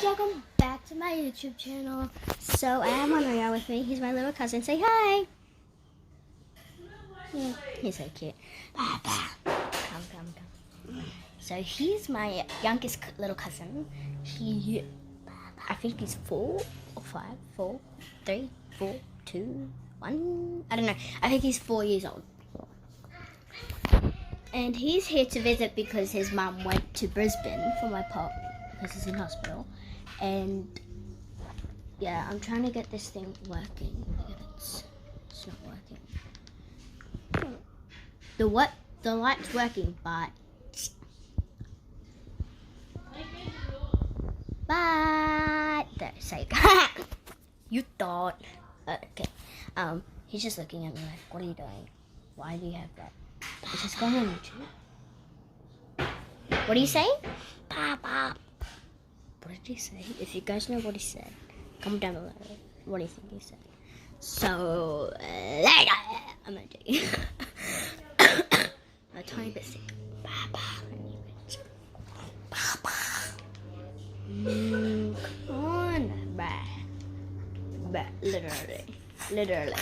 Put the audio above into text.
welcome back to my YouTube channel. So I have Monreal with me. He's my little cousin. Say hi. Yeah, he's so cute. Come. So he's my youngest little cousin. I think he's 4 or 5, 4, 3, 4, 2, 1. I don't know. I think he's 4 years old. And he's here to visit because his mum went to Brisbane for my pop because he's in hospital. And yeah, I'm trying to get this thing working. It's not working. The light's working, but there, say you thought. Okay. He's just looking at me like, what are you doing? Why do you have that? Is this going on YouTube? What are you saying? Papa. What did he say? If you guys know what he said, comment down below. What do you think he said? So, I'm gonna do it. I'm a tiny bit sick. Papa. Papa. Come on. Literally.